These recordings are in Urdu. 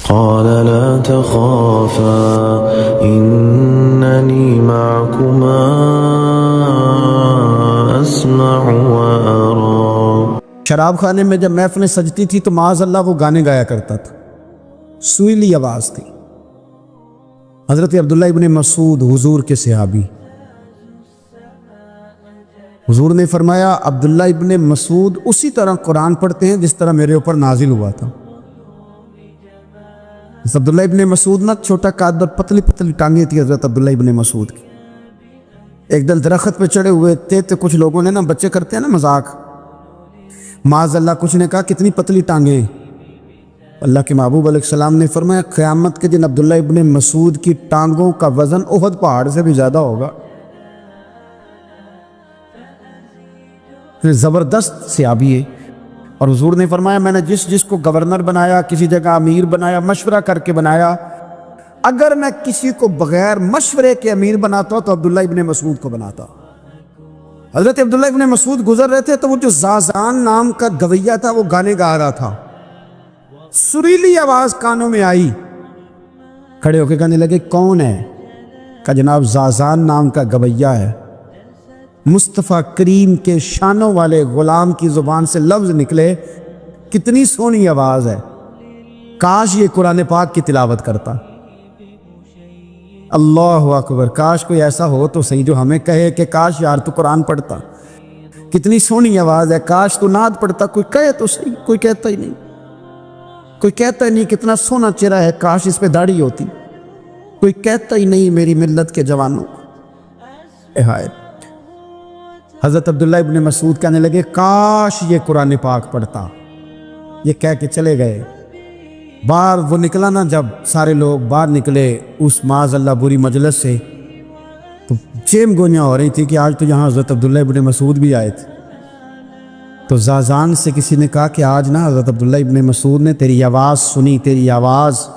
قال لا تخافا إنني معكما أسمع وأرى۔ شراب خانے میں جب محفلیں سجتی تھی تو معاذ اللہ وہ گانے گایا کرتا تھا، سویلی آواز تھی۔ حضرت عبداللہ ابن مسعود حضور کے صحابی، حضور نے فرمایا عبداللہ ابن مسعود اسی طرح قرآن پڑھتے ہیں جس طرح میرے اوپر نازل ہوا تھا۔ عبداللہ ابن مسعود نہ چھوٹا قد اور پتلی پتلی ٹانگیں تھی حضرت عبداللہ ابن مسعود کی۔ ایک دن درخت پہ چڑھے ہوئے تھے تو کچھ لوگوں نے نا، بچے کرتے ہیں نا مذاق، معاذ اللہ کچھ نے کہا کتنی پتلی ٹانگیں۔ اللہ کے محبوب علیہ السلام نے فرمایا قیامت کے دن عبداللہ ابن مسعود کی ٹانگوں کا وزن احد پہاڑ سے بھی زیادہ ہوگا۔ زبردست صحابی ہے، اور حضور نے فرمایا میں نے جس کو گورنر بنایا، کسی جگہ امیر بنایا، مشورہ کر کے بنایا، اگر میں کسی کو بغیر مشورے کے امیر بناتا تو عبداللہ ابن مسعود کو بناتا۔ حضرت عبداللہ ابن مسعود گزر رہے تھے تو وہ جو زازان نام کا گویہ تھا وہ گانے گا رہا تھا، سریلی آواز کانوں میں آئی، کھڑے ہو کے کہنے لگے کون ہے؟ کہا جناب زازان نام کا گویہ ہے۔ مصطفیٰ کریم کے شانوں والے غلام کی زبان سے لفظ نکلے، کتنی سونی آواز ہے، کاش یہ قرآن پاک کی تلاوت کرتا۔ اللہ اکبر، کاش کوئی ایسا ہو تو صحیح جو ہمیں کہے کہ کاش یار تو قرآن پڑھتا، کتنی سونی آواز ہے، کاش تو نعت پڑھتا۔ کوئی کہے تو صحیح، کوئی کہتا ہی نہیں، کوئی کہتا ہی نہیں کتنا سونا چہرہ ہے، کاش اس پہ داڑھی ہوتی، کوئی کہتا ہی نہیں میری ملت کے جوانوں۔ ہائے، حضرت عبداللہ ابن مسعود کہنے لگے کاش یہ قرآن پاک پڑھتا۔ یہ کہہ کے چلے گئے۔ باہر وہ نکلا نا، جب سارے لوگ باہر نکلے اس معاذ اللہ بری مجلس سے، تو چیم گوئیاں ہو رہی تھی کہ آج تو یہاں حضرت عبداللہ ابن مسعود بھی آئے تھے۔ تو زازان سے کسی نے کہا کہ آج نا حضرت عبداللہ ابن مسعود نے تیری آواز سنی، تیری آواز۔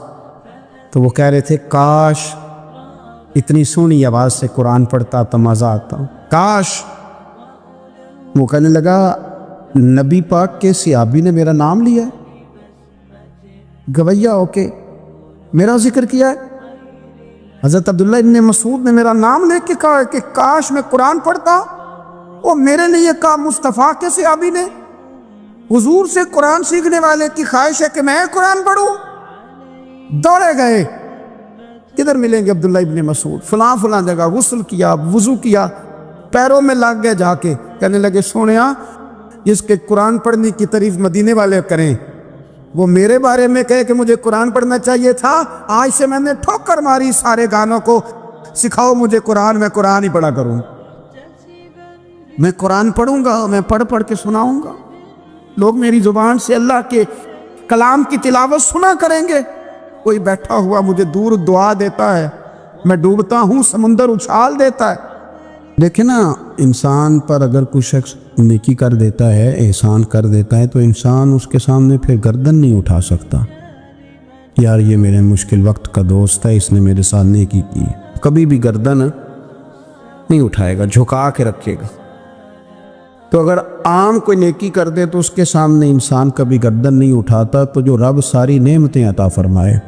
تو وہ کہہ رہے تھے کاش اتنی سونی آواز سے قرآن پڑھتا تو مزہ آتا، کاش۔ وہ کہنے لگا نبی پاک کے صحابی نے میرا نام لیا ہے، گویہ ہو کے میرا ذکر کیا ہے، حضرت عبداللہ ابن مسعود نے میرا نام لے کے کہا کہ کاش میں قرآن پڑھتا۔ وہ میرے لیے کہا مصطفیٰ کے صحابی نے، حضور سے قرآن سیکھنے والے کی خواہش ہے کہ میں قرآن پڑھوں۔ دوڑے گئے، کدھر ملیں گے عبداللہ ابن مسعود؟ فلاں فلاں جگہ، غسل کیا، وضو کیا، پیروں میں لگ گئے جا کے، کہنے لگے سونیا جس کے قرآن پڑھنے کی تعریف مدینے والے کریں وہ میرے بارے میں کہے کہ مجھے قرآن پڑھنا چاہیے تھا، آج سے میں نے ٹھوکر ماری سارے گانوں کو، سکھاؤ مجھے قرآن، میں قرآن ہی پڑھا کروں، میں قرآن پڑھوں گا، میں پڑھ پڑھ کے سناؤں گا، لوگ میری زبان سے اللہ کے کلام کی تلاوت سنا کریں گے۔ کوئی بیٹھا ہوا مجھے دور دعا دیتا ہے، میں ڈوبتا ہوں سمندر اچھال دیتا ہے۔ دیکھیں نا، انسان پر اگر کوئی شخص نیکی کر دیتا ہے، احسان کر دیتا ہے، تو انسان اس کے سامنے پھر گردن نہیں اٹھا سکتا، یار یہ میرے مشکل وقت کا دوست ہے، اس نے میرے ساتھ نیکی کی، کبھی بھی گردن نہیں اٹھائے گا، جھکا کے رکھے گا۔ تو اگر عام کوئی نیکی کر دے تو اس کے سامنے انسان کبھی گردن نہیں اٹھاتا، تو جو رب ساری نعمتیں عطا فرمائے،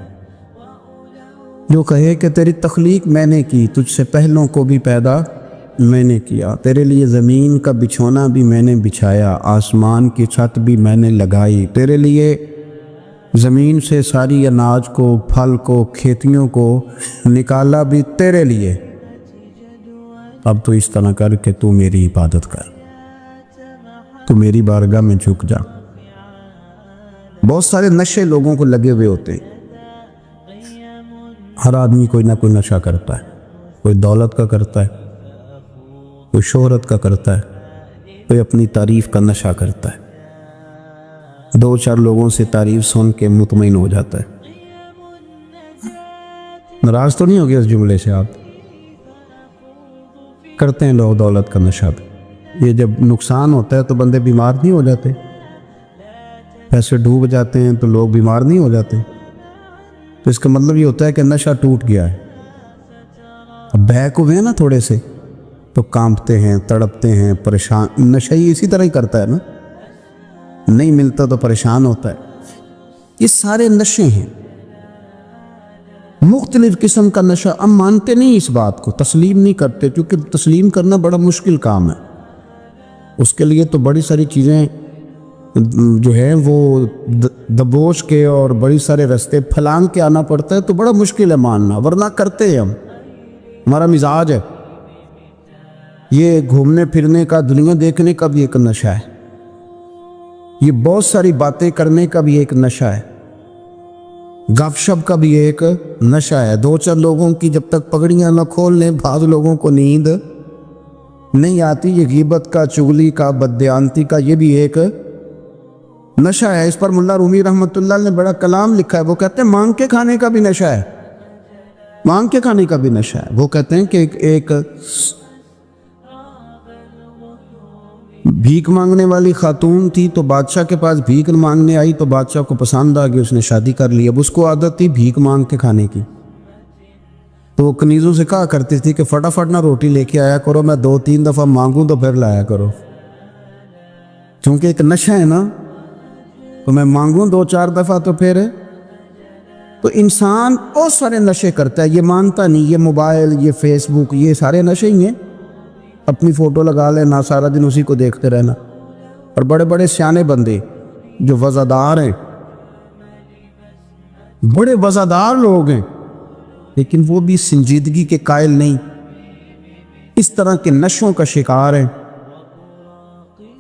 جو کہے کہ تیری تخلیق میں نے کی، تجھ سے پہلوں کو بھی پیدا میں نے کیا، تیرے لیے زمین کا بچھونا بھی میں نے بچھایا، آسمان کی چھت بھی میں نے لگائی، تیرے لیے زمین سے ساری اناج کو، پھل کو، کھیتیوں کو نکالا بھی تیرے لیے، اب تو اس طرح کر کہ تو میری عبادت کر، تو میری بارگاہ میں جھک جا۔ بہت سارے نشے لوگوں کو لگے ہوئے ہوتے ہیں، ہر آدمی کوئی نہ کوئی نشہ کرتا ہے، کوئی دولت کا کرتا ہے، کوئی شہرت کا کرتا ہے، کوئی اپنی تعریف کا نشہ کرتا ہے، دو چار لوگوں سے تعریف سن کے مطمئن ہو جاتا ہے۔ ناراض تو نہیں ہوگے اس جملے سے؟ آپ کرتے ہیں لوگ دولت کا نشہ بھی، یہ جب نقصان ہوتا ہے تو بندے بیمار نہیں ہو جاتے؟ پیسے ڈوب جاتے ہیں تو لوگ بیمار نہیں ہو جاتے؟ تو اس کا مطلب یہ ہوتا ہے کہ نشہ ٹوٹ گیا ہے۔ اب بہک ہوئے ہیں نا تھوڑے سے تو کانپتے ہیں، تڑپتے ہیں، پریشان۔ نشہ ہی اسی طرح ہی کرتا ہے نا، نہیں ملتا تو پریشان ہوتا ہے۔ یہ سارے نشے ہیں، مختلف قسم کا نشہ. ہم مانتے نہیں اس بات کو, تسلیم نہیں کرتے, کیونکہ تسلیم کرنا بڑا مشکل کام ہے. اس کے لیے تو بڑی ساری چیزیں جو ہیں وہ دبوچ کے اور بڑی سارے رستے پھلانگ کے آنا پڑتا ہے, تو بڑا مشکل ہے ماننا, ورنہ کرتے ہیں ہم. ہمارا مزاج ہے. یہ گھومنے پھرنے کا, دنیا دیکھنے کا بھی ایک نشہ ہے. یہ بہت ساری باتیں کرنے کا بھی ایک نشہ ہے. گپ شپ کا بھی ایک نشہ ہے. دو چار لوگوں کی جب تک پگڑیاں نہ کھول لیں, بعض لوگوں کو نیند نہیں آتی. یہ غیبت کا, چغلی کا, بددیانتی کا, یہ بھی ایک نشہ ہے. اس پر ملا رومی رحمۃ اللہ نے بڑا کلام لکھا ہے. وہ کہتے ہیں مانگ کے کھانے کا بھی نشہ ہے, مانگ کے کھانے کا بھی نشہ ہے. وہ کہتے ہیں کہ ایک بھیک مانگنے والی خاتون تھی, تو بادشاہ کے پاس بھیک مانگنے آئی, تو بادشاہ کو پسند آ گئی, اس نے شادی کر لی. اب اس کو عادت تھی بھیک مانگ کے کھانے کی, تو وہ کنیزوں سے کہا کرتی تھی کہ فٹافٹ نہ روٹی لے کے آیا کرو, میں 2-3 دفعہ مانگوں تو پھر لایا کرو. چونکہ ایک نشہ ہے نا, تو میں مانگوں 2-4 دفعہ تو پھر. تو انسان بہت سارے نشے کرتا ہے, یہ مانتا نہیں. یہ موبائل, یہ فیس بک, یہ سارے نشے ہی ہیں. اپنی فوٹو لگا لینا, سارا دن اسی کو دیکھتے رہنا. اور بڑے بڑے سیانے بندے جو وزادار ہیں, بڑے وزادار لوگ ہیں, لیکن وہ بھی سنجیدگی کے قائل نہیں, اس طرح کے نشوں کا شکار ہیں.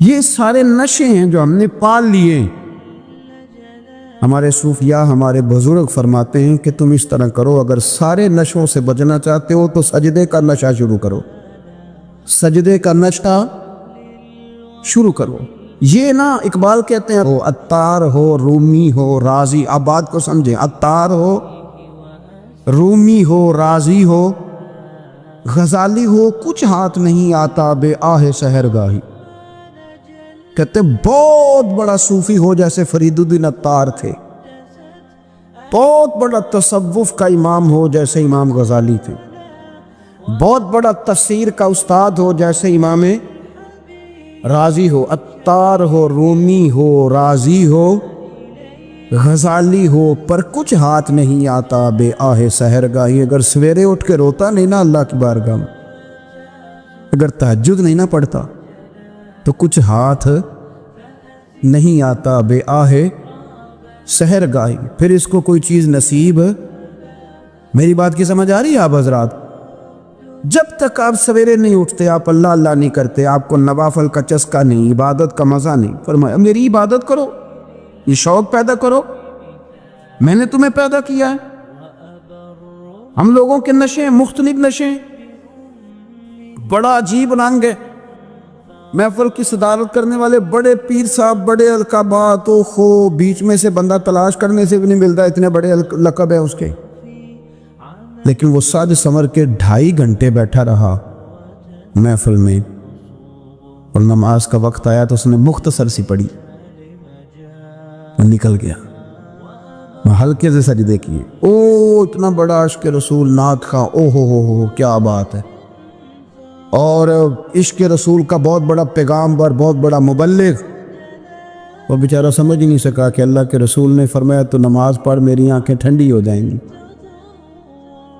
یہ سارے نشے ہیں جو ہم نے پال لیے ہیں. ہمارے صوفیاء, ہمارے بزرگ فرماتے ہیں کہ تم اس طرح کرو, اگر سارے نشوں سے بچنا چاہتے ہو تو سجدے کا نشہ شروع کرو, سجدے کا نشہ شروع کرو. یہ نا اقبال کہتے ہیں, عطار ہو, رومی ہو, رازی. آپ بات کو سمجھیں, عطار ہو, رومی ہو, رازی ہو, غزالی ہو, کچھ ہاتھ نہیں آتا بے آہ سحرگاہی. کہتے بہت بڑا صوفی ہو جیسے فرید الدین عطار تھے, بہت بڑا تصوف کا امام ہو جیسے امام غزالی تھے, بہت بڑا تفسیر کا استاد ہو جیسے امام رازی ہو. عطار ہو, رومی ہو, رازی ہو, غزالی ہو, پر کچھ ہاتھ نہیں آتا بے آہ سحرگاہی. اگر سویرے اٹھ کے روتا نہیں نا اللہ کی بارگاہ میں, اگر تہجد نہیں نہ پڑھتا, تو کچھ ہاتھ نہیں آتا بے آہ سحرگاہی. پھر اس کو کوئی چیز نصیب. میری بات کی سمجھ آ رہی ہے آپ حضرات؟ جب تک آپ سویرے نہیں اٹھتے, آپ اللہ اللہ نہیں کرتے, آپ کو نوافل کا چسکا نہیں, عبادت کا مزہ نہیں. فرمایا میری عبادت کرو, یہ شوق پیدا کرو, میں نے تمہیں پیدا کیا ہے. ہم لوگوں کے نشے, مختلف نشے, بڑا عجیب رنگ ہے. محفل کی صدارت کرنے والے بڑے پیر صاحب, بڑے القابات و خو, بیچ میں سے بندہ تلاش کرنے سے بھی نہیں ملتا, اتنے بڑے لقب ہے اس کے. لیکن وہ ساج سمر کے 2.5 گھنٹے بیٹھا رہا محفل میں, اور نماز کا وقت آیا تو اس نے مختصر سی پڑھی اور نکل گیا. ہلکے سے سجدے کیے. او اتنا بڑا عشق رسول, نعت خواں, او ہو کیا بات ہے. اور عشق رسول کا بہت بڑا پیغام پر, بہت بڑا مبلغ. وہ بیچارہ سمجھ ہی نہیں سکا کہ اللہ کے رسول نے فرمایا تو نماز پڑھ, میری آنکھیں ٹھنڈی ہو جائیں گی.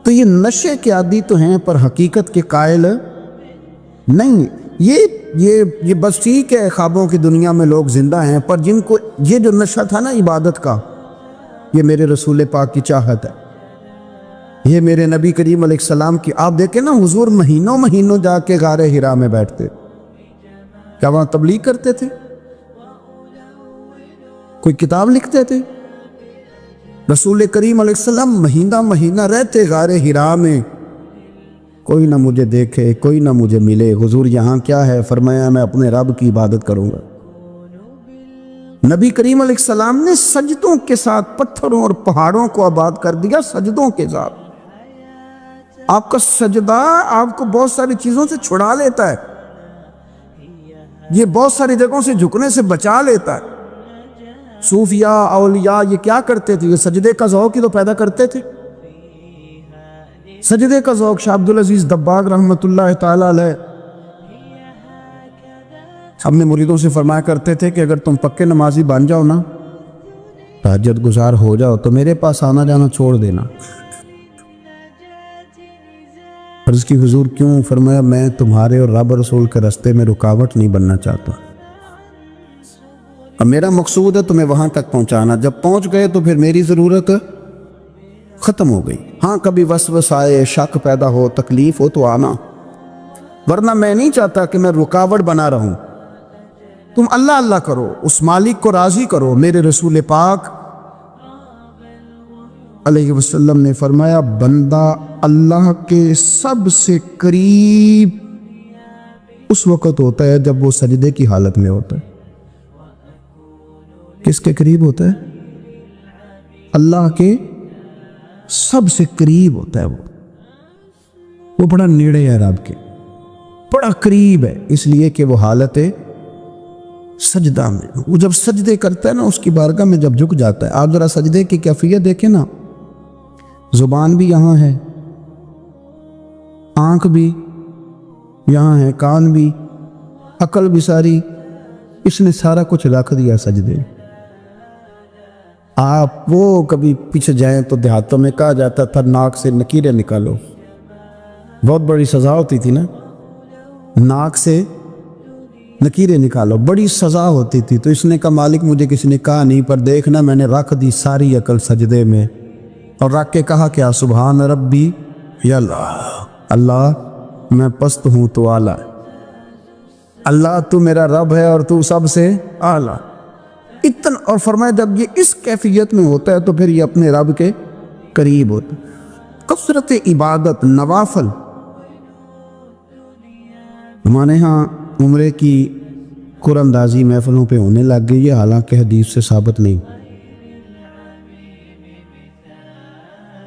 تو یہ نشے کے عادی تو ہیں, پر حقیقت کے قائل نہیں. یہ بس ٹھیک ہے, خوابوں کی دنیا میں لوگ زندہ ہیں, پر جن کو یہ جو نشہ تھا نا عبادت کا, یہ میرے رسول پاک کی چاہت ہے, یہ میرے نبی کریم علیہ السلام کی. آپ دیکھیں نا, حضور مہینوں جا کے غار حرا میں بیٹھتے. کیا وہاں تبلیغ کرتے تھے؟ کوئی کتاب لکھتے تھے؟ رسول کریم علیہ السلام مہینہ رہتے غار حرا میں. کوئی نہ مجھے دیکھے, کوئی نہ مجھے ملے. حضور یہاں کیا ہے؟ فرمایا میں اپنے رب کی عبادت کروں گا. نبی کریم علیہ السلام نے سجدوں کے ساتھ پتھروں اور پہاڑوں کو آباد کر دیا, سجدوں کے ساتھ. آپ کا سجدہ آپ کو بہت ساری چیزوں سے چھڑا لیتا ہے, یہ بہت ساری جگہوں سے جھکنے سے بچا لیتا ہے. صوفیاء, اولیاء یہ کیا کرتے تھے؟ یہ سجدے کا ذوق ہی تو پیدا کرتے تھے. سجدے کا ذوق. شاہ عبدالعزیز دباغ رحمۃ اللہ تعالی علیہ اپنے مریدوں سے فرمایا کرتے تھے کہ اگر تم پکے نمازی بن جاؤ نا, تہجد گزار ہو جاؤ, تو میرے پاس آنا جانا چھوڑ دینا. عرض کی حضور کیوں؟ فرمایا میں تمہارے اور رب رسول کے راستے میں رکاوٹ نہیں بننا چاہتا. اب میرا مقصود ہے تمہیں وہاں تک پہنچانا. جب پہنچ گئے تو پھر میری ضرورت ختم ہو گئی. ہاں کبھی وسوسہ آئے، شک پیدا ہو، تکلیف ہو تو آنا، ورنہ میں نہیں چاہتا کہ میں رکاوٹ بنا رہوں. تم اللہ اللہ کرو، اس مالک کو راضی کرو. میرے رسول پاک علیہ وسلم نے فرمایا بندہ اللہ کے سب سے قریب اس وقت ہوتا ہے جب وہ سجدے کی حالت میں ہوتا ہے. کس کے قریب ہوتا ہے؟ اللہ کے سب سے قریب ہوتا ہے. وہ بڑا نیڑے ہے رب کے، بڑا قریب ہے، اس لیے کہ وہ حالت سجدہ میں. وہ جب سجدے کرتا ہے نا، اس کی بارگاہ میں جب جھک جاتا ہے. آپ ذرا سجدے کی کیفیت دیکھیں نا، زبان بھی یہاں ہے، آنکھ بھی یہاں ہے، کان بھی، عقل بھی ساری، اس نے سارا کچھ رکھ دیا سجدے. آپ وہ کبھی پیچھے جائیں تو دیہاتوں میں کہا جاتا تھا ناک سے نکیریں نکالو. بہت بڑی سزا ہوتی تھی نا، ناک سے نکیریں نکالو، بڑی سزا ہوتی تھی. تو اس نے کہا مالک مجھے کسی نے کہا نہیں، پر دیکھنا میں نے رکھ دی ساری عقل سجدے میں، اور رکھ کے کہا کیا؟ سبحان ربی یا اللہ، اللہ میں پست ہوں تو اعلیٰ، اللہ تو میرا رب ہے اور تو سب سے اعلیٰ. اتنا. اور فرمایا جب یہ اس کیفیت میں ہوتا ہے تو پھر یہ اپنے رب کے قریب ہوتا ہے. کثرت عبادت، نوافل. ہمارے ہاں عمرے کی قرآن اندازی محفلوں پہ ہونے لگ گئی ہے، حالانکہ حدیث سے ثابت نہیں.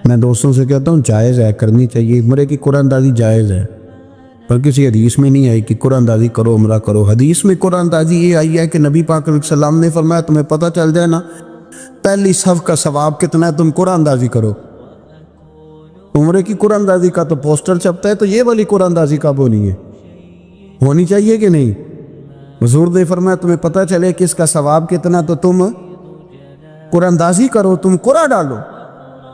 میں دوستوں سے کہتا ہوں جائز ہے، کرنی چاہیے. عمرے کی قرآن اندازی جائز ہے، پر کسی حدیث میں نہیں آئی کہ قرآن اندازی کرو عمرہ کرو. حدیث میں قرآن اندازی یہ آئی ہے کہ نبی پاک علیہ السلام نے فرمایا تمہیں پتہ چل جائے نا پہلی صف کا ثواب کتنا ہے، تم قرآن اندازی کرو. عمرے کی قرآن اندازی کا تو پوسٹر چھپتا ہے، تو یہ والی قرآن اندازی کب ہونی ہے؟ ہونی چاہیے کہ نہیں؟ حضور نے فرمایا تمہیں پتہ چلے کہ اس کا ثواب کتنا، تو تم قرآن اندازی کرو، تم قرآن ڈالو.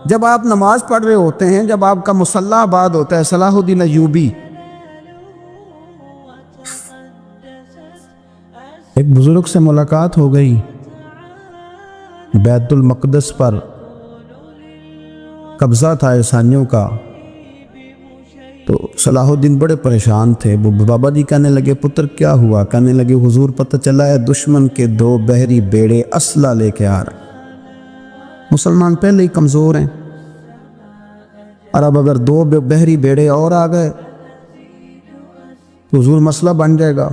جب آپ نماز پڑھ رہے ہوتے ہیں، جب آپ کا مصلی آباد ہوتا ہے، صلاح الدین ایوبی ایک بزرگ سے ملاقات ہو گئی بیت المقدس پر، قبضہ تھا عیسائیوں کا. تو صلاح الدین بڑے پریشان تھے. وہ بابا جی کہنے لگے پتر کیا ہوا؟ کہنے لگے حضور پتہ چلا ہے دشمن کے 2 بحری بیڑے اسلحہ لے کے آ رہے. مسلمان پہلے ہی کمزور ہیں، اور اب اگر 2 بحری بیڑے اور آ گئے تو حضور مسئلہ بن جائے گا.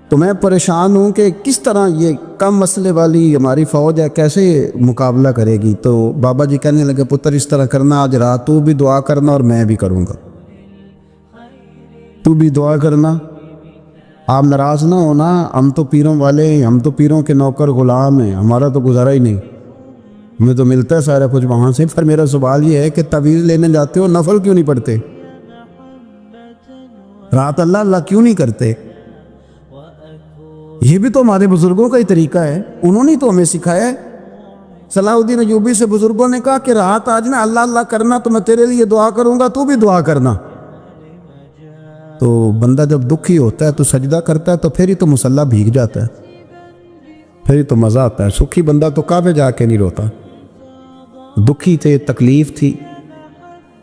تو میں پریشان ہوں کہ کس طرح یہ کم مسئلے والی ہماری فوج ہے کیسے مقابلہ کرے گی. تو بابا جی کہنے لگے پتر اس طرح کرنا، آج رات تو بھی دعا کرنا اور میں بھی کروں گا، تو بھی دعا کرنا. آپ ناراض نہ ہونا، ہم تو پیروں والے ہیں، ہم تو پیروں کے نوکر غلام ہیں، ہمارا تو گزارا ہی نہیں، ہمیں تو ملتا ہے سارا کچھ وہاں سے. پھر میرا سوال یہ ہے کہ تعویذ لینے جاتے ہو، نفل کیوں نہیں پڑھتے؟ رات اللہ اللہ کیوں نہیں کرتے؟ یہ بھی تو ہمارے بزرگوں کا ہی طریقہ ہے، انہوں نے تو ہمیں سکھایا ہے. صلاح الدین ایوبی سے بزرگوں نے کہا کہ رات آج نا اللہ اللہ کرنا، تو میں تیرے لیے دعا کروں گا، تو بھی دعا کرنا. تو بندہ جب دکھی ہوتا ہے تو سجدہ کرتا ہے، تو پھر ہی تو مصلی بھیگ جاتا ہے، پھر ہی تو مزہ آتا ہے. سکھی بندہ تو کعبے جا کے نہیں روتا. دکھی تھے، تکلیف تھی،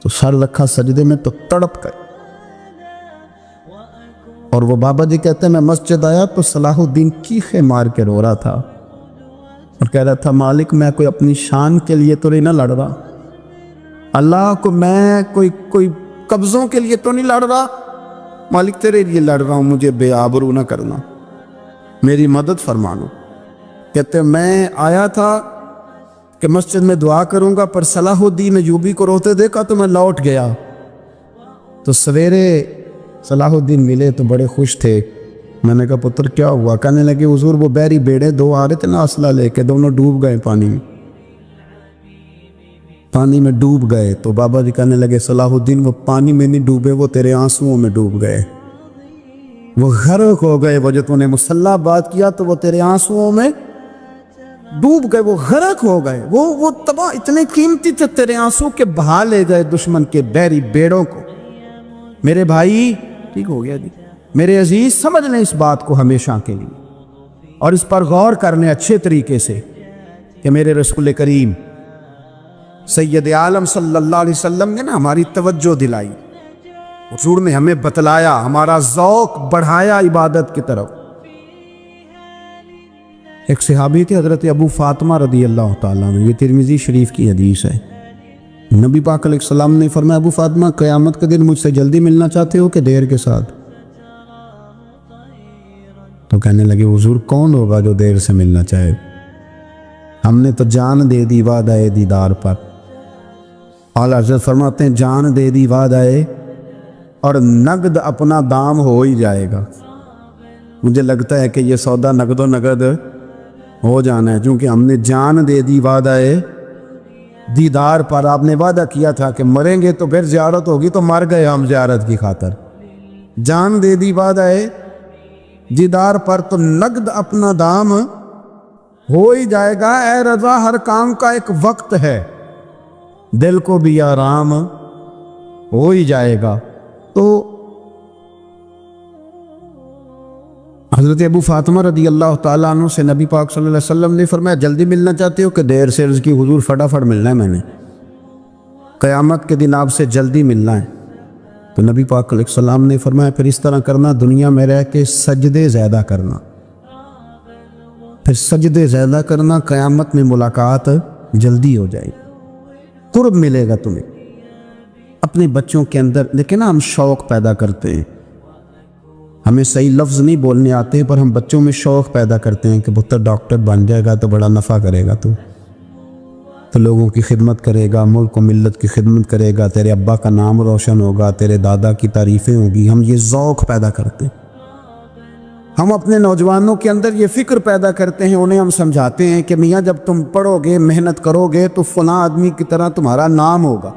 تو سر رکھا سجدے میں تو تڑپ گئے. اور وہ بابا جی کہتے ہیں میں مسجد آیا تو صلاح الدین چیخے مار کے رو رہا تھا اور کہہ رہا تھا مالک میں کوئی اپنی شان کے لیے تو نہیں نہ لڑ رہا، اللہ کو میں کوئی قبضوں کے لیے تو نہیں لڑ رہا، مالک تیرے لیے لڑ رہا ہوں، مجھے بے آبرو نہ کرنا، میری مدد فرمانو. کہتے ہیں میں آیا تھا کہ مسجد میں دعا کروں گا، پر صلاح الدین ایوبی کو روتے دیکھا تو میں لوٹ گیا. تو سویرے صلاح الدین ملے تو بڑے خوش تھے. میں نے کہا پتر کیا ہوا؟ کہنے لگے حضور وہ بحری بیڑے 2 آ رہے تھے نا اسلحہ لے کے، دونوں ڈوب گئے پانی میں ڈوب گئے. تو بابا جی کہنے لگے صلاح الدین وہ پانی میں نہیں ڈوبے، وہ تیرے آنسوؤں میں ڈوب گئے، وہ غرق ہو گئے. وہ جو تو نے مصلی بات کیا تو وہ تیرے آنسوؤں میں ڈوب گئے، وہ غرق ہو گئے، وہ تباہ، اتنے قیمتی تھے تیرے آنسو کے بہا لے گئے دشمن کے بیری بیڑوں کو۔ میرے بھائی ٹھیک ہو گیا جی، میرے عزیز سمجھ لیں اس بات کو ہمیشہ کے لیے، اور اس پر غور کرنے اچھے طریقے سے کہ میرے رسول کریم سید عالم صلی اللہ علیہ وسلم نے نا ہماری توجہ دلائی، حضور نے ہمیں بتلایا، ہمارا ذوق بڑھایا عبادت کی طرف۔ ایک صحابی تھے حضرت ابو فاطمہ رضی اللہ تعالیٰ عنہ، یہ ترمذی شریف کی حدیث ہے۔ نبی پاک علیہ السلام نے فرمایا ابو فاطمہ قیامت کے دن مجھ سے جلدی ملنا چاہتے ہو کہ دیر کے ساتھ؟ تو کہنے لگے حضور کون ہوگا جو دیر سے ملنا چاہے؟ ہم نے تو جان دے دی وعدہ دیدار پر۔ اعلیٰ حضرت فرماتے ہیں جان دے دی وعدہ اور نقد اپنا دام ہو ہی جائے گا۔ مجھے لگتا ہے کہ یہ سودا نقد و نقد ہو جانا ہے، چونکہ ہم نے جان دے دی وعدہ دیدار پر۔ آپ نے وعدہ کیا تھا کہ مریں گے تو پھر زیارت ہوگی، تو مر گئے ہم زیارت کی خاطر۔ جان دے دی وعدہ دیدار پر، تو نقد اپنا دام ہو ہی جائے گا۔ اے رضا ہر کام کا ایک وقت ہے، دل کو بھی آرام ہو ہی جائے گا۔ تو حضرت ابو فاطمہ رضی اللہ تعالیٰ عنہ سے نبی پاک صلی اللہ علیہ وسلم نے فرمایا جلدی ملنا چاہتے ہو کہ دیر سے؟ عرض کی حضور فٹافٹ ملنا ہے، میں نے قیامت کے دن آپ سے جلدی ملنا ہے۔ تو نبی پاک علیہ السلام نے فرمایا پھر اس طرح کرنا، دنیا میں رہ کے سجدے زیادہ کرنا، پھر سجدے زیادہ کرنا، قیامت میں ملاقات جلدی ہو جائے گی، قرب ملے گا تمہیں۔ اپنے بچوں کے اندر لیکن نا ہم شوق پیدا کرتے ہیں، ہمیں صحیح لفظ نہیں بولنے آتے پر ہم بچوں میں شوق پیدا کرتے ہیں کہ پتر ڈاکٹر بن جائے گا تو بڑا نفع کرے گا، تو لوگوں کی خدمت کرے گا، ملک و ملت کی خدمت کرے گا، تیرے ابا کا نام روشن ہوگا، تیرے دادا کی تعریفیں ہوگی۔ ہم یہ ذوق پیدا کرتے ہیں، ہم اپنے نوجوانوں کے اندر یہ فکر پیدا کرتے ہیں، انہیں ہم سمجھاتے ہیں کہ میاں جب تم پڑھو گے، محنت کرو گے تو فلاں آدمی کی طرح تمہارا نام ہوگا۔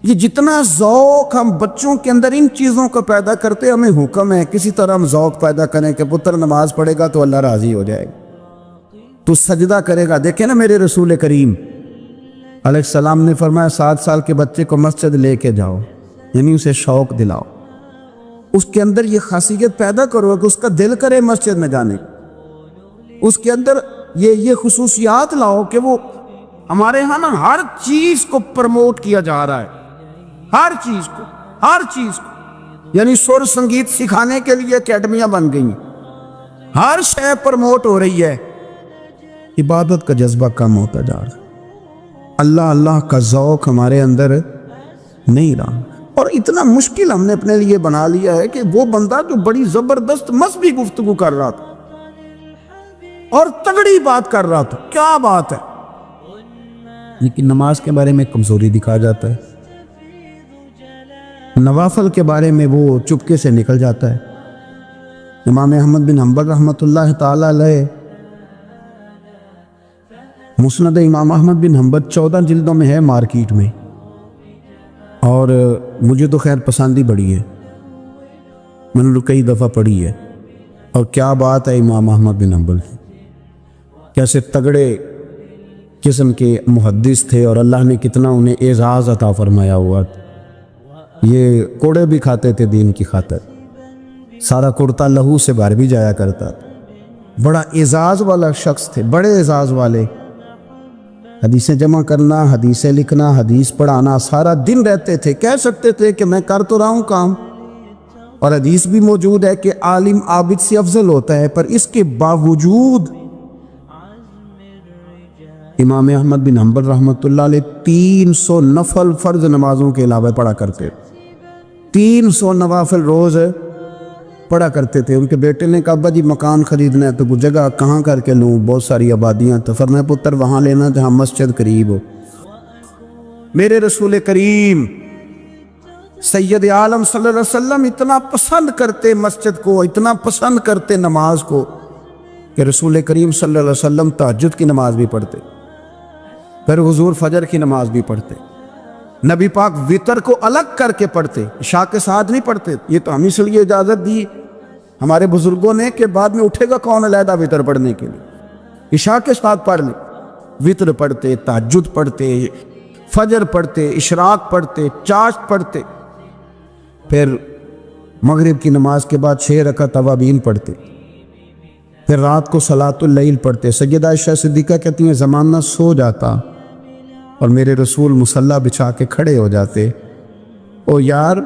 یہ جتنا ذوق ہم بچوں کے اندر ان چیزوں کو پیدا کرتے، ہمیں حکم ہے کسی طرح ہم ذوق پیدا کریں کہ پتر نماز پڑھے گا تو اللہ راضی ہو جائے گا، تو سجدہ کرے گا۔ دیکھیں نا میرے رسول کریم علیہ السلام نے فرمایا 7 سال کے بچے کو مسجد لے کے جاؤ، یعنی اسے شوق دلاؤ، اس کے اندر یہ خاصیت پیدا کرو کہ اس کا دل کرے مسجد میں جانے، اس کے اندر یہ خصوصیات لاؤ کہ وہ ہمارے ہاں نا ہر چیز کو پروموٹ کیا جا رہا ہے، ہر چیز کو، یعنی سر سنگیت سکھانے کے لیے اکیڈمیاں بن گئی ہیں، ہر شے پروموٹ ہو رہی ہے۔ عبادت کا جذبہ کم ہوتا جا رہا ہے، اللہ کا ذوق ہمارے اندر نہیں رہا، اور اتنا مشکل ہم نے اپنے لیے بنا لیا ہے کہ وہ بندہ جو بڑی زبردست مذہبی گفتگو کر رہا تھا اور تگڑی بات کر رہا تھا، کیا بات ہے، لیکن نماز کے بارے میں کمزوری دکھا جاتا ہے، نوافل کے بارے میں وہ چپکے سے نکل جاتا ہے۔ امام احمد بن حنبل رحمۃ اللہ تعالی علیہ، مسند امام احمد بن حنبل 14 جلدوں میں ہے مارکیٹ میں، اور مجھے تو خیر پسند ہی بڑی ہے، میں نے کئی دفعہ پڑھی ہے، اور کیا بات ہے امام احمد بن حنبل، کیسے تگڑے قسم کے محدث تھے، اور اللہ نے کتنا انہیں اعزاز عطا فرمایا ہوا۔ یہ کوڑے بھی کھاتے تھے دین کی خاطر، سارا کرتا لہو سے بھر بھی جایا کرتا، بڑا اعزاز والا شخص تھے، بڑے اعزاز والے، حدیثیں جمع کرنا، حدیثیں لکھنا، حدیث پڑھانا، سارا دن رہتے تھے، کہہ سکتے تھے کہ میں کر تو رہا ہوں کام، اور حدیث بھی موجود ہے کہ عالم عابد سے افضل ہوتا ہے، پر اس کے باوجود امام احمد بن حنبل رحمۃ اللہ علیہ 300 نفل فرض نمازوں کے علاوہ پڑھا کرتے، 300 نوافل روز پڑھا کرتے تھے۔ ان کے بیٹے نے کہا ابا جی مکان خریدنا ہے تو وہ جگہ کہاں کر کے لوں، بہت ساری آبادیاں، تو فرمایا پتر وہاں لینا جہاں مسجد قریب ہو۔ میرے رسول کریم سید عالم صلی اللہ علیہ وسلم اتنا پسند کرتے مسجد کو، اتنا پسند کرتے نماز کو، کہ رسول کریم صلی اللہ علیہ وسلم تہجد کی نماز بھی پڑھتے، پھر حضور فجر کی نماز بھی پڑھتے، نبی پاک وتر کو الگ کر کے پڑھتے، عشاء کے ساتھ نہیں پڑھتے۔ یہ تو ہم اس لیے اجازت دی ہمارے بزرگوں نے کہ بعد میں اٹھے گا کون علیحدہ وتر پڑھنے کے لیے، عشاء کے ساتھ پڑھ لیں، وطر پڑھتے، تہجد پڑھتے، فجر پڑھتے، اشراق پڑھتے، چاشت پڑھتے، پھر مغرب کی نماز کے بعد 6 رکعت اوابین پڑھتے، پھر رات کو صلاۃ اللیل پڑھتے۔ سیدہ عائشہ صدیقہ کہتی ہیں زمانہ سو جاتا اور میرے رسول مصلی بچھا کے کھڑے ہو جاتے، او یار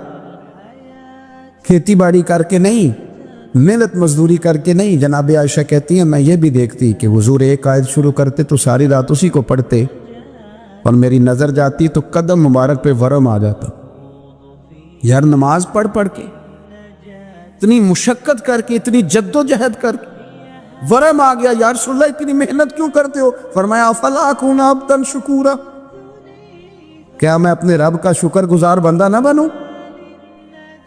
کھیتی باڑی کر کے نہیں، محنت مزدوری کر کے نہیں۔ جناب عائشہ کہتی ہیں میں یہ بھی دیکھتی کہ حضور ایک آیت شروع کرتے تو ساری رات اسی کو پڑھتے، اور میری نظر جاتی تو قدم مبارک پہ ورم آ جاتا۔ یار نماز پڑھ پڑھ کے، اتنی مشقت کر کے، اتنی جد و جہد کر کے ورم آ گیا، یا رسول اللہ اتنی محنت کیوں کرتے ہو؟ فرمایا افلا اکون عبدا شکورا، کیا میں اپنے رب کا شکر گزار بندہ نہ بنوں؟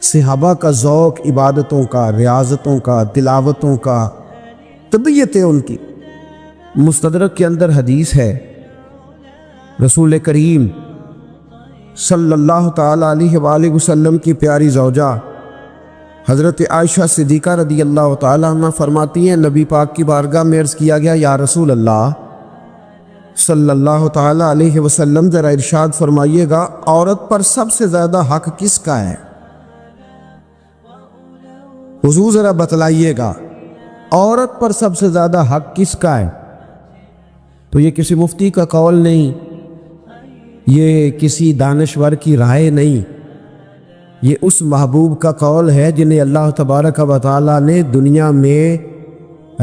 صحابہ کا ذوق عبادتوں کا، ریاضتوں کا، تلاوتوں کا، طبیعت ہے ان کی۔ مستدرک کے اندر حدیث ہے، رسول کریم صلی اللہ تعالی علیہ وآلہ وسلم کی پیاری زوجہ حضرت عائشہ صدیقہ رضی اللہ تعالی عنہ فرماتی ہیں نبی پاک کی بارگاہ میں عرض کیا گیا یا رسول اللہ صلی اللہ تعالی علیہ وسلم ذرا ارشاد فرمائیے گا عورت پر سب سے زیادہ حق کس کا ہے؟ حضور ذرا بتلائیے گا عورت پر سب سے زیادہ حق کس کا ہے؟ تو یہ کسی مفتی کا قول نہیں، یہ کسی دانشور کی رائے نہیں، یہ اس محبوب کا قول ہے جنہیں اللہ تبارک و تعالیٰ نے دنیا میں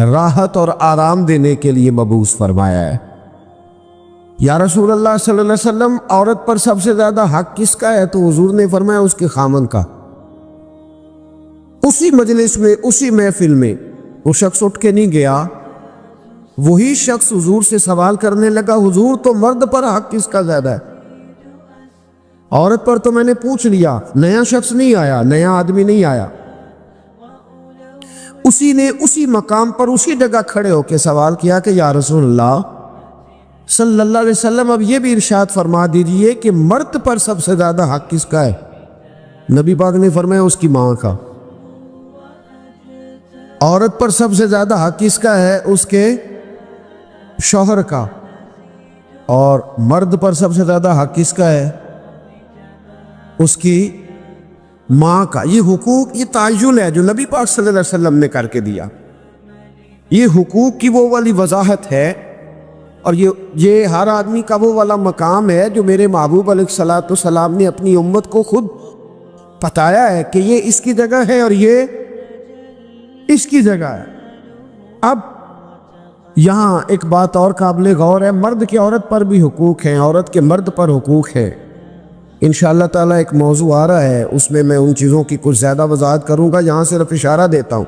راحت اور آرام دینے کے لیے مبعوث فرمایا ہے۔ یا رسول اللہ صلی اللہ علیہ وسلم عورت پر سب سے زیادہ حق کس کا ہے؟ تو حضور نے فرمایا اس کے خامن کا۔ اسی مجلس میں، اسی محفل میں وہ شخص اٹھ کے نہیں گیا، وہی شخص حضور سے سوال کرنے لگا حضور تو مرد پر حق کس کا زیادہ ہے؟ عورت پر تو میں نے پوچھ لیا، نیا شخص نہیں آیا، نیا آدمی نہیں آیا۔ اسی نے اسی مقام پر اسی جگہ کھڑے ہو کے سوال کیا کہ یا رسول اللہ صلی اللہ علیہ وسلم اب یہ بھی ارشاد فرما دیجئے کہ مرد پر سب سے زیادہ حق کس کا ہے؟ نبی پاک نے فرمایا اس کی ماں کا۔ عورت پر سب سے زیادہ حق کس کا ہے؟ اس کے شوہر کا۔ اور مرد پر سب سے زیادہ حق کس کا ہے؟ اس کی ماں کا۔ یہ حقوق، یہ تعین ہے جو نبی پاک صلی اللہ علیہ وسلم نے کر کے دیا۔ یہ حقوق کی وہ والی وضاحت ہے، اور یہ ہر آدمی کا وہ والا مقام ہے جو میرے محبوب علیہ الصلوۃ والسلام نے اپنی امت کو خود بتایا ہے کہ یہ اس کی جگہ ہے اور یہ اس کی جگہ ہے۔ اب یہاں ایک بات اور قابل غور ہے، مرد کے عورت پر بھی حقوق ہیں، عورت کے مرد پر حقوق ہے۔ انشاءاللہ تعالیٰ ایک موضوع آ رہا ہے، اس میں ان چیزوں کی کچھ زیادہ وضاحت کروں گا، یہاں صرف اشارہ دیتا ہوں۔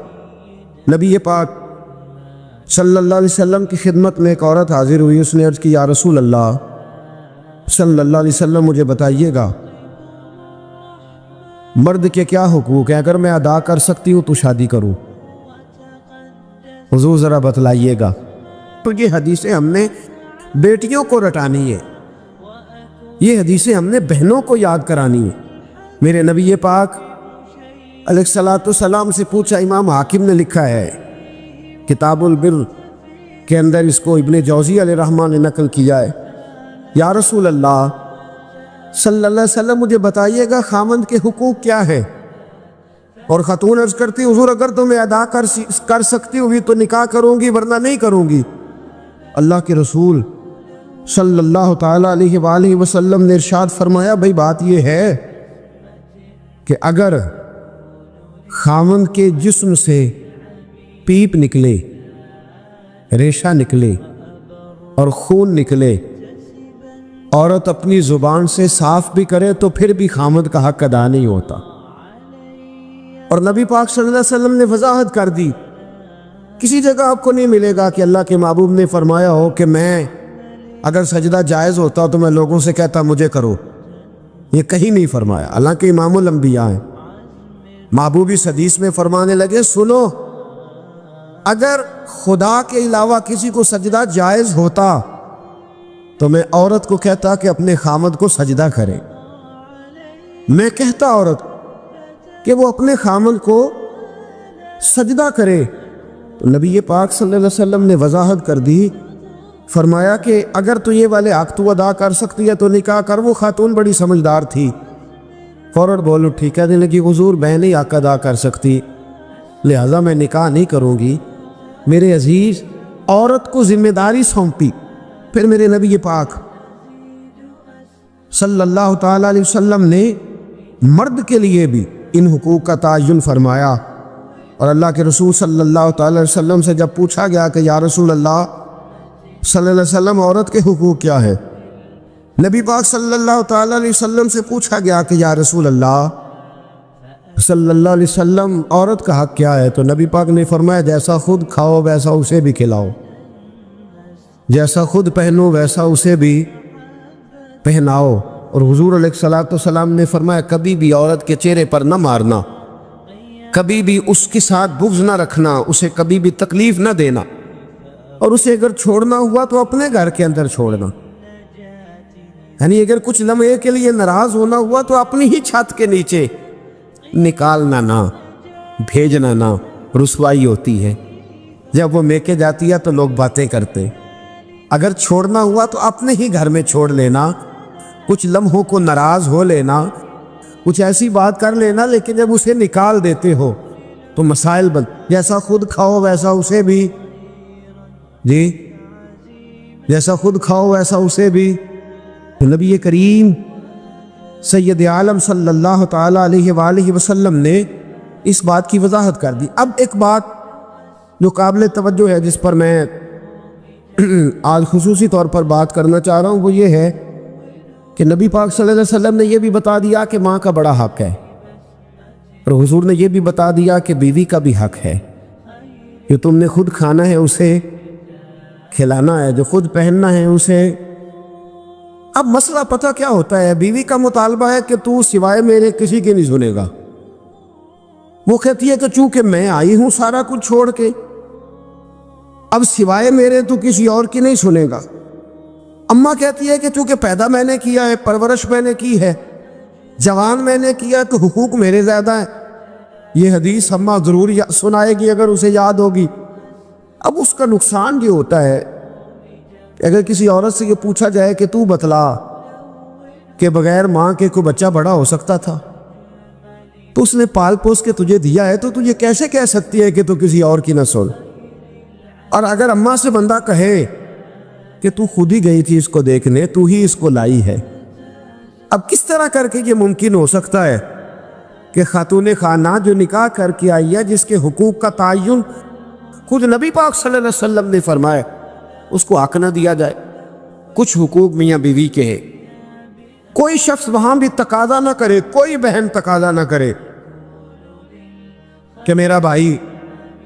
نبی پاک صلی اللہ علیہ وسلم کی خدمت میں ایک عورت حاضر ہوئی، اس نے عرض کی یا رسول اللہ صلی اللہ علیہ وسلم مجھے بتائیے گا مرد کے کیا حقوق ہیں، اگر میں ادا کر سکتی ہوں تو شادی کروں، حضور ذرا بتلائیے گا۔ تو یہ حدیثیں ہم نے بیٹیوں کو رٹانی ہے، یہ حدیثیں ہم نے بہنوں کو یاد کرانی ہے۔ میرے نبی پاک علیہ الصلوۃ والسلام سے پوچھا، امام حاکم نے لکھا ہے کتاب البر کے اندر، اس کو ابن جوزی علیہ الرحمہ نے نقل کیا ہے، یا رسول اللہ صلی اللہ علیہ وسلم مجھے بتائیے گا خامند کے حقوق کیا ہے؟ اور خاتون عرض کرتی حضور اگر تو میں ادا کر سکتی ہوئی تو نکاح کروں گی ورنہ نہیں کروں گی۔ اللہ کے رسول صلی اللہ تعالی علیہ وآلہ وسلم نے ارشاد فرمایا بھئی بات یہ ہے کہ اگر خامند کے جسم سے پیپ نکلے، ریشہ نکلے اور خون نکلے، عورت اپنی زبان سے صاف بھی کرے تو پھر بھی خامند کا حق ادا نہیں ہوتا۔ اور نبی پاک صلی اللہ علیہ وسلم نے وضاحت کر دی، کسی جگہ آپ کو نہیں ملے گا کہ اللہ کے محبوب نے فرمایا ہو کہ میں اگر سجدہ جائز ہوتا تو میں لوگوں سے کہتا مجھے کرو، یہ کہیں نہیں فرمایا۔ اللہ کے امام الانبیاء ہیں، محبوب اس حدیث میں فرمانے لگے سنو اگر خدا کے علاوہ کسی کو سجدہ جائز ہوتا تو میں عورت کو کہتا کہ اپنے خامد کو سجدہ کرے، میں کہتا عورت کہ وہ اپنے خامد کو سجدہ کرے، تو نبی پاک صلی اللہ علیہ وسلم نے وضاحت کر دی، فرمایا کہ اگر تو یہ والے حق تو ادا کر سکتی ہے تو نکاح کر۔ وہ خاتون بڑی سمجھدار تھی، فوراً بول اٹھی، کہنے لگی حضور میں نہیں حق ادا کر سکتی، لہٰذا میں نکاح نہیں کروں گی۔ میرے عزیز، عورت کو ذمہ داری سونپی۔ پھر میرے نبی پاک صلی اللہ تعالیٰ علیہ وسلم نے مرد کے لیے بھی ان حقوق کا تعین فرمایا، اور اللہ کے رسول صلی اللہ تعالیٰ علیہ وسلم سے جب پوچھا گیا کہ یا رسول اللہ صلی اللہ علیہ وسلم عورت کے حقوق کیا ہے، نبی پاک صلی اللہ تعالیٰ علیہ وسلم سے پوچھا گیا کہ یا رسول اللہ صلی اللہ علیہ وسلم عورت کا حق کیا ہے، تو نبی پاک نے فرمایا جیسا خود کھاؤ ویسا اسے بھی کھلاؤ، جیسا خود پہنو ویسا اسے بھی پہناؤ۔ اور حضور علیہ الصلوۃ والسلام نے فرمایا کبھی بھی عورت کے چہرے پر نہ مارنا، کبھی بھی اس کے ساتھ بغض نہ رکھنا، اسے کبھی بھی تکلیف نہ دینا، اور اسے اگر چھوڑنا ہوا تو اپنے گھر کے اندر چھوڑنا، یعنی اگر کچھ لمحے کے لیے ناراض ہونا ہوا تو اپنی ہی چھت کے نیچے نکالنا نہ، بھیجنا نہ۔ رسوائی ہوتی ہے جب وہ میکے جاتی ہے تو لوگ باتیں کرتے، اگر چھوڑنا ہوا تو اپنے ہی گھر میں چھوڑ لینا، کچھ لمحوں کو ناراض ہو لینا، کچھ ایسی بات کر لینا، لیکن جب اسے نکال دیتے ہو تو مسائل بن، جیسا خود کھاؤ ویسا اسے بھی، جی جیسا خود کھاؤ ویسا اسے بھی۔ نبی کریم سید عالم صلی اللہ تعالیٰ علیہ وآلہ وسلم نے اس بات کی وضاحت کر دی۔ اب ایک بات جو قابل توجہ ہے جس پر میں آج خصوصی طور پر بات کرنا چاہ رہا ہوں، وہ یہ ہے کہ نبی پاک صلی اللہ علیہ وسلم نے یہ بھی بتا دیا کہ ماں کا بڑا حق ہے، اور حضور نے یہ بھی بتا دیا کہ بیوی کا بھی حق ہے، جو تم نے خود کھانا ہے اسے کھلانا ہے، جو خود پہننا ہے اسے۔ اب مسئلہ پتہ کیا ہوتا ہے، بیوی کا مطالبہ ہے کہ تو سوائے میرے کسی کی نہیں سنے گا، وہ کہتی ہے کہ چونکہ میں آئی ہوں سارا کچھ چھوڑ کے، اب سوائے میرے تو کسی اور کی نہیں سنے گا۔ اماں کہتی ہے کہ چونکہ پیدا میں نے کیا ہے، پرورش میں نے کی ہے، جوان میں نے کیا، تو حقوق میرے زیادہ ہیں۔ یہ حدیث اماں ضرور سنائے گی اگر اسے یاد ہوگی۔ اب اس کا نقصان یہ ہوتا ہے کہ اگر کسی عورت سے یہ پوچھا جائے کہ تو بتلا کہ بغیر ماں کے کوئی بچہ بڑا ہو سکتا تھا، تو اس نے پال پوس کے تجھے دیا ہے، تو تجھے کیسے کہہ سکتی ہے کہ تو کسی اور کی نہ سن؟ اور اگر اماں سے بندہ کہے کہ تو خود ہی گئی تھی اس کو دیکھنے، تو ہی اس کو لائی ہے، اب کس طرح کر کے یہ ممکن ہو سکتا ہے کہ خاتون خانہ جو نکاح کر کے آئی ہے، جس کے حقوق کا تعین خود نبی پاک صلی اللہ علیہ وسلم نے فرمایا، اس کو حق نہ دیا جائے؟ کچھ حقوق میاں بیوی کے ہیں، کوئی شخص وہاں بھی تقاضا نہ کرے، کوئی بہن تقاضا نہ کرے کہ میرا بھائی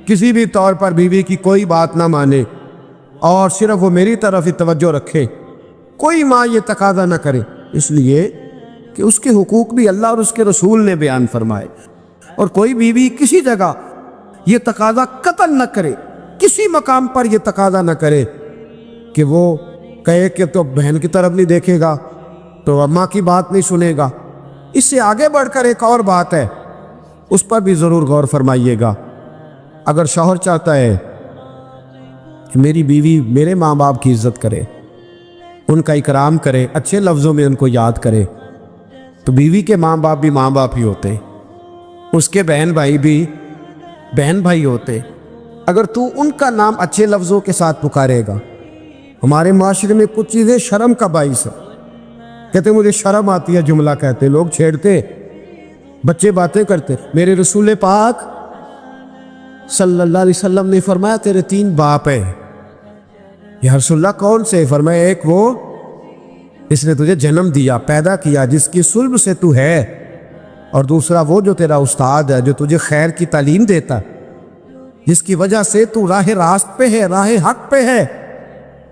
کسی بھی طور پر بیوی کی کوئی بات نہ مانے اور صرف وہ میری طرف ہی توجہ رکھے، کوئی ماں یہ تقاضا نہ کرے، اس لیے کہ اس کے حقوق بھی اللہ اور اس کے رسول نے بیان فرمائے۔ اور کوئی بیوی کسی جگہ یہ تقاضا قطعاً نہ کرے، کسی مقام پر یہ تقاضا نہ کرے کہ وہ کہے کہ تو بہن کی طرف نہیں دیکھے گا، تو اماں کی بات نہیں سنے گا۔ اس سے آگے بڑھ کر ایک اور بات ہے، اس پر بھی ضرور غور فرمائیے گا۔ اگر شوہر چاہتا ہے کہ میری بیوی میرے ماں باپ کی عزت کرے، ان کا اکرام کرے، اچھے لفظوں میں ان کو یاد کرے، تو بیوی کے ماں باپ بھی ماں باپ ہی ہوتے، اس کے بہن بھائی بھی بہن بھائی ہوتے۔ اگر تو ان کا نام اچھے لفظوں کے ساتھ پکارے گا، ہمارے معاشرے میں کچھ چیزیں شرم کا باعث ہے، کہتے مجھے شرم آتی ہے جملہ کہتے، لوگ چھیڑتے، بچے باتیں کرتے۔ میرے رسول پاک صلی اللہ علیہ وسلم نے فرمایا تیرے 3 باپ ہیں۔ یا رسول اللہ کون سے؟ فرمایا ایک وہ جس نے تجھے جنم دیا، پیدا کیا، جس کی صلب سے تو ہے، اور دوسرا وہ جو تیرا استاد ہے، جو تجھے خیر کی تعلیم دیتا، جس کی وجہ سے تو راہ راست پہ ہے، راہ حق پہ ہے،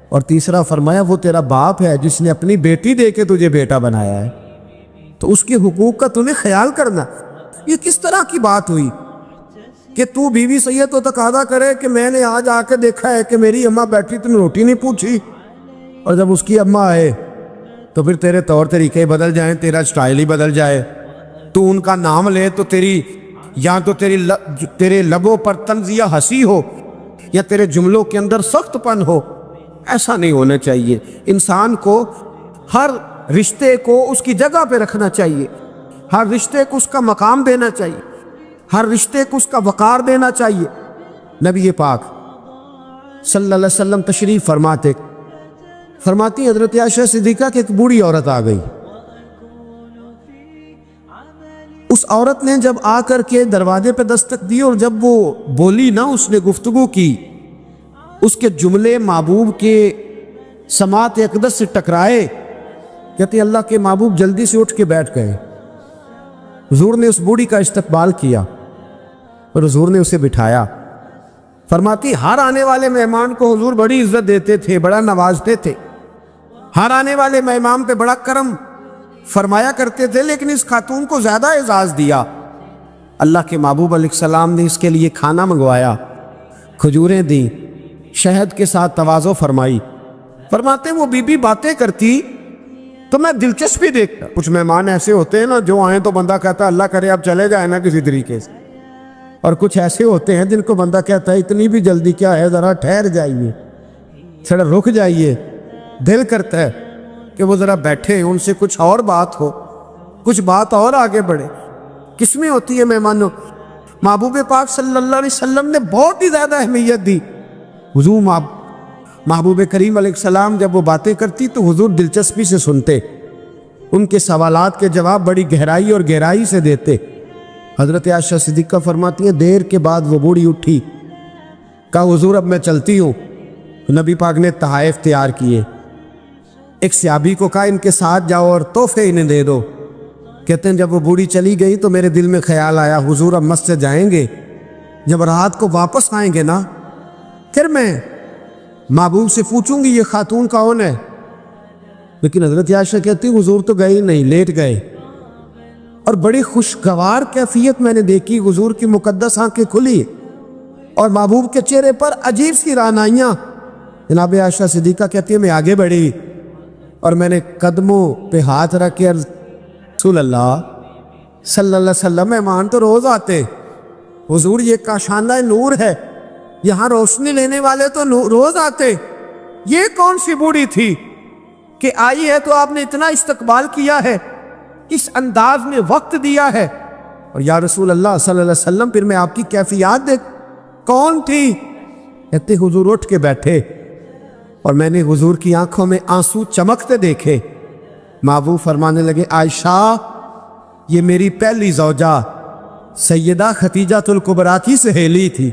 اور تیسرا فرمایا وہ تیرا باپ ہے جس نے اپنی بیٹی دے کے تجھے بیٹا بنایا ہے، تو اس کے حقوق کا تمہیں خیال کرنا۔ یہ کس طرح کی بات ہوئی کہ تو بیوی سے یہ تو تقاضا کرے کہ میں نے آج آ کے دیکھا ہے کہ میری اماں بیٹھی، تم نے روٹی نہیں پوچھی، اور جب اس کی اماں آئے تو پھر تیرے طور طریقے بدل جائیں، تیرا سٹائل ہی بدل جائے، تو ان کا نام لے تو تیری یا تو تیرے لبوں پر طنز یا ہنسی ہو، یا تیرے جملوں کے اندر سخت پن ہو، ایسا نہیں ہونا چاہیے۔ انسان کو ہر رشتے کو اس کی جگہ پہ رکھنا چاہیے، ہر رشتے کو اس کا مقام دینا چاہیے، ہر رشتے کو اس کا وقار دینا چاہیے۔ نبی پاک صلی اللہ علیہ وسلم تشریف فرماتی حضرت عائشہ صدیقہ کہ ایک بوڑھی عورت آ گئی۔ اس عورت نے جب آ کر کے دروازے پہ دستک دی اور جب وہ بولی نا، اس نے گفتگو کی، اس کے جملے محبوب کے سماعت اقدس سے ٹکرائے۔ کہتے اللہ کے محبوب جلدی سے اٹھ کے بیٹھ گئے۔ حضور نے اس بوڑھی کا استقبال کیا اور حضور نے اسے بٹھایا۔ فرماتی ہر آنے والے مہمان کو حضور بڑی عزت دیتے تھے، بڑا نوازتے تھے، ہر آنے والے مہمان پہ بڑا کرم فرمایا کرتے تھے، لیکن اس خاتون کو زیادہ اعزاز دیا۔ اللہ کے محبوب علیہ السلام نے اس کے لیے کھانا منگوایا، کھجوریں دیں، شہد کے ساتھ تواضع فرمائی۔ فرماتے وہ بی بی باتیں کرتی تو میں دلچسپی دیکھتا۔ کچھ مہمان ایسے ہوتے ہیں نا جو آئیں تو بندہ کہتا ہے اللہ کرے اب چلے جائیں نا کسی طریقے سے، اور کچھ ایسے ہوتے ہیں جن کو بندہ کہتا ہے اتنی بھی جلدی کیا ہے، ذرا ٹھہر جائیے، تھوڑا رک جائیے۔ دل کرتا ہے کہ وہ ذرا بیٹھے، ان سے کچھ اور بات ہو، کچھ بات اور آگے بڑھے۔ کس میں ہوتی ہے مہمانوں؟ محبوب پاک صلی اللہ علیہ وسلم نے بہت ہی زیادہ اہمیت دی۔ حضور محبوب کریم علیہ السلام جب وہ باتیں کرتی تو حضور دلچسپی سے سنتے، ان کے سوالات کے جواب بڑی گہرائی اور گہرائی سے دیتے۔ حضرت عائشہ صدیقہ فرماتی ہیں دیر کے بعد وہ بوڑھی اٹھی، کہا حضور اب میں چلتی ہوں۔ نبی پاک نے تحائف تیار کیے، ایک صحابی کو کہا ان کے ساتھ جاؤ اور تحفے انہیں دے دو۔ کہتے ہیں جب وہ بوڑھی چلی گئی تو میرے دل میں خیال آیا حضور اب مسجد جائیں گے، جب رات کو واپس آئیں گے نا پھر میں محبوب سے پوچھوں گی یہ خاتون کون ہے۔ لیکن حضرت عائشہ کہتی حضور تو گئے نہیں، لیٹ گئے، اور بڑی خوشگوار کیفیت میں نے دیکھی، حضور کی مقدس آنکھیں کھلی اور محبوب کے چہرے پر عجیب سی رعنائیاں۔ جناب عائشہ صدیقہ کہتی ہے میں آگے بڑھی اور میں نے قدموں پہ ہاتھ رکھ کے رسول اللہ صلی اللہ علیہ وسلم مہمان تو روز آتے، حضور یہ کاشانہ نور ہے، یہاں روشنی لینے والے تو روز آتے، یہ کون سی بوڑھی تھی کہ آئی ہے تو آپ نے اتنا استقبال کیا ہے، اس انداز میں وقت دیا ہے؟ اور یا رسول اللہ صلی اللہ علیہ وسلم پھر میں آپ کی کیفیات دیکھ کون تھی؟ کہتے حضور اٹھ کے بیٹھے اور میں نے حضور کی آنکھوں میں آنسو چمکتے دیکھے۔ محبوب فرمانے لگے عائشہ یہ میری پہلی زوجہ سیدہ خدیجہ الکبریٰ کی سہیلی تھی،